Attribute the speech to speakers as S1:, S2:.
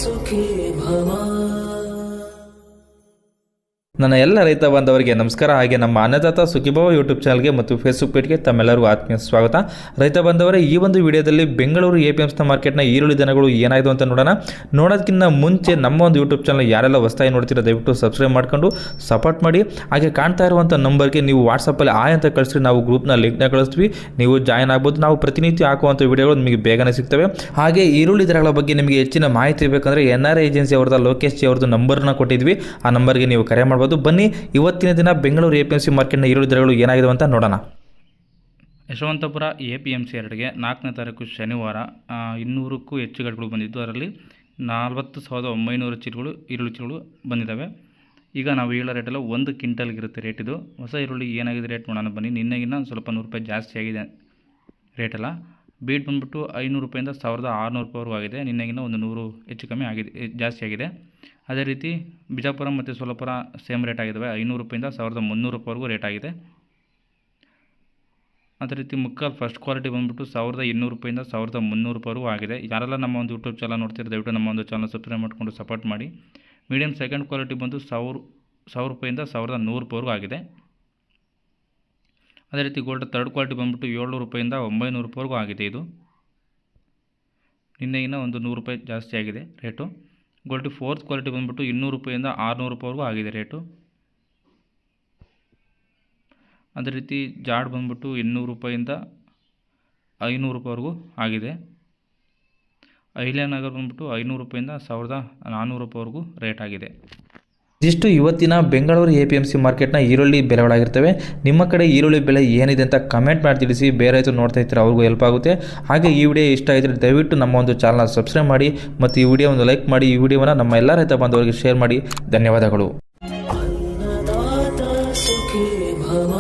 S1: ಸುಖೀ ಭವ.
S2: ನನ್ನ ಎಲ್ಲ ರೈತ ಬಾಂಧವರಿಗೆ ನಮಸ್ಕಾರ. ಹಾಗೆ ನಮ್ಮ ಅನ್ನದಾತ ಸುಖೀಭವ ಯೂಟ್ಯೂಬ್ ಚಾನಲ್ಗೆ ಮತ್ತು ಫೇಸ್ಬುಕ್ ಪೇಜ್ಗೆ ತಮ್ಮೆಲ್ಲರಿಗೂ ಆತ್ಮೀಯ ಸ್ವಾಗತ. ರೈತ ಬಾಂಧವರೇ, ಈ ಒಂದು ವಿಡಿಯೋದಲ್ಲಿ ಬೆಂಗಳೂರು APMC ಮಾರ್ಕೆಟ್ನ ಈರುಳ್ಳಿ ದನಗಳು ಏನಾಯಿತು ಅಂತ ನೋಡೋದಕ್ಕಿಂತ ಮುಂಚೆ ನಮ್ಮ ಒಂದು ಯೂಟ್ಯೂಬ್ ಚಾನಲ್ ಯಾರೆಲ್ಲ ಹೊಸದಾಗಿ ನೋಡ್ತೀರಾ ದಯವಿಟ್ಟು ಸಬ್ಸ್ಕ್ರೈಬ್ ಮಾಡ್ಕೊಂಡು ಸಪೋರ್ಟ್ ಮಾಡಿ. ಹಾಗೆ ಕಾಣ್ತಾ ಇರುವಂಥ ನಂಬರ್ಗೆ ನೀವು ವಾಟ್ಸಪ್ಪಲ್ಲಿ ಆಯ್ ಅಂತ ಕಳಿಸ್ರಿ, ನಾವು ಗ್ರೂಪ್ನ ಲಿಂಕ್ನ ಕಳಿಸ್ತೀವಿ, ನೀವು ಜಾಯ್ನ್ ಆಗ್ಬೋದು. ನಾವು ಪ್ರತಿನಿತ್ಯ ಹಾಕುವಂಥ ವಿಡಿಯೋಗಳು ನಿಮಗೆ ಬೇಗನೆ ಸಿಗ್ತವೆ. ಹಾಗೆ ಈರುಳ್ಳಿ ದರಗಳ ಬಗ್ಗೆ ನಿಮಗೆ ಹೆಚ್ಚಿನ ಮಾಹಿತಿ ಬೇಕಂದರೆ NRI ಏಜೆನ್ಸಿ ಅವ್ರದ್ದು ಲೋಕೇಶ್ ಜಿ ಅವ್ರದ್ದು ನಂಬರ್ನ ಕೊಟ್ಟಿದ್ವಿ, ಆ ನಂಬರ್ಗೆ ನೀವು ಕರೆ ಮಾಡ್ಬೋದು. ಬನ್ನಿ ಇವತ್ತಿನ ದಿನ ಬೆಂಗಳೂರು APMC ಮಾರ್ಕೆಟ್ನ ಈರುಳ್ಳಿ ದರಗಳು ಏನಾಗಿದೆ ಅಂತ ನೋಡೋಣ.
S3: ಯಶವಂತಪುರ APMC 2ಗೆ 4ನೇ ತಾರೀಕು ಶನಿವಾರ 200ಕ್ಕೂ ಹೆಚ್ಚು ಗಾಡಿಗಳು ಬಂದಿದ್ದು, ಅದರಲ್ಲಿ 40,900 ಚೀಲಗಳು ಈರುಳ್ಳಿ ಚೀಲಗಳು ಬಂದಿದ್ದಾವೆ. ಈಗ ನಾವು ಹೇಳೋ ರೇಟೆಲ್ಲ 1 ಕ್ವಿಂಟಲ್ಗಿರುತ್ತೆ ರೇಟ್. ಇದು ಹೊಸ ಈರುಳ್ಳಿ ಏನಾಗಿದೆ ರೇಟ್ ನೋಡೋಣ ಬನ್ನಿ. ನಿನ್ನೆಗಿನ್ನ ಸ್ವಲ್ಪ 100 ರೂಪಾಯಿ ಜಾಸ್ತಿ ಆಗಿದೆ ರೇಟೆಲ್ಲ. ಬೀಟ್ ಬಂದುಬಿಟ್ಟು 500 ರೂಪಾಯಿಂದ 1,600 ರೂಪಾಯಿವರೆಗೂ ಆಗಿದೆ. ನಿನ್ನೆಗಿನ್ನ ಒಂದು 100 ಹೆಚ್ಚು ಕಮ್ಮಿ ಆಗಿದೆ, ಜಾಸ್ತಿ ಆಗಿದೆ. ಅದೇ ರೀತಿ ಬಿಜಾಪುರ ಮತ್ತು ಸೋಲಾಪುರ ಸೇಮ್ ರೇಟ್ ಆಗಿದ್ದಾವೆ. 500 ರೂಪಾಯಿಂದ 1,300 ರೂಪಾಯಿವರೆಗೂ ರೇಟ್ ಆಗಿದೆ. ಅದೇ ರೀತಿ ಮುಕ್ಕಾಲ್ ಫಸ್ಟ್ ಕ್ವಾಲಿಟಿ ಬಂದುಬಿಟ್ಟು 1,200 ರೂಪಾಯಿಂದ 1,300 ರೂಪಾಯಿವರೆಗೂ ಆಗಿದೆ. ಯಾರೆಲ್ಲ ನಮ್ಮ ಒಂದು ಯೂಟ್ಯೂಬ್ ಚಾನಲ್ ನೋಡ್ತಿರೋ ದಯವಿಟ್ಟು ನಮ್ಮ ಒಂದು ಚಾನಲ್ ಸಬ್ಸ್ಕ್ರೈಬ್ ಮಾಡಿಕೊಂಡು ಸಪೋರ್ಟ್ ಮಾಡಿ. ಮೀಡಿಯಮ್ ಸೆಕೆಂಡ್ ಕ್ವಾಲಿಟಿ ಬಂದು 1,000 ರೂಪಾಯಿಂದ 1,100 ರೂಪಾಯಿವರೆಗೂ ಆಗಿದೆ. ಅದೇ ರೀತಿ ಗೋಲ್ಡ್ ಥರ್ಡ್ ಕ್ವಾಲಿಟಿ ಬಂದುಬಿಟ್ಟು 700 ರೂಪಾಯಿಂದ 900 ರೂಪಾಯಿವರೆಗೂ ಆಗಿದೆ. ಇದು ನಿನ್ನೆಗಿನ್ನ ಒಂದು 100 ರೂಪಾಯಿ ಜಾಸ್ತಿ ಆಗಿದೆ ರೇಟು. ಗೋಲ್ಡ್ ಫೋರ್ತ್ ಕ್ವಾಲಿಟಿ ಬಂದುಬಿಟ್ಟು 200 ರೂಪಾಯಿಂದ 600 ರೂಪಾಯಿವರೆಗೂ ಆಗಿದೆ ರೇಟು. ಅದೇ ರೀತಿ ಜಾಡ್ ಬಂದುಬಿಟ್ಟು 200 ರೂಪಾಯಿಂದ 500 ರೂಪಾಯಿವರೆಗೂ ಆಗಿದೆ. ಐಲ್ಯಾನಗರ್ ಬಂದುಬಿಟ್ಟು 500 ರೂಪಾಯಿಂದ 1,400 ರೂಪಾಯಿವರೆಗೂ ರೇಟ್ ಆಗಿದೆ.
S2: ಇದಿಷ್ಟು ಇವತ್ತಿನ ಬೆಂಗಳೂರು APMC ಮಾರ್ಕೆಟ್ನ ಈರುಳ್ಳಿ ಬೆಲೆಗಳಾಗಿರ್ತವೆ. ನಿಮ್ಮ ಕಡೆ ಈರುಳ್ಳಿ ಬೆಲೆ ಏನಿದೆ ಅಂತ ಕಮೆಂಟ್ ಮಾಡಿ ತಿಳಿಸಿ. ಬೇರೆ ರೈತರು ನೋಡ್ತಾ ಇರ್ತಾರೆ, ಅವ್ರಿಗೂ ಹೆಲ್ಪ್ ಆಗುತ್ತೆ. ಹಾಗೆ ಈ ವಿಡಿಯೋ ಇಷ್ಟ ಆಗಿದ್ರೆ ದಯವಿಟ್ಟು ನಮ್ಮ ಒಂದು ಚಾನಲ್ನ ಸಬ್ಸ್ಕ್ರೈಬ್ ಮಾಡಿ ಮತ್ತು ಈ ವಿಡಿಯೋ ಒಂದು ಲೈಕ್ ಮಾಡಿ. ಈ ವಿಡಿಯೋವನ್ನು ನಮ್ಮ ಎಲ್ಲ ರೈತ ಬಾಂಧವರಿಗೆ ಶೇರ್ ಮಾಡಿ. ಧನ್ಯವಾದಗಳು.
S1: ಅನ್ನದಾತ ಸುಖೀ ಭವ.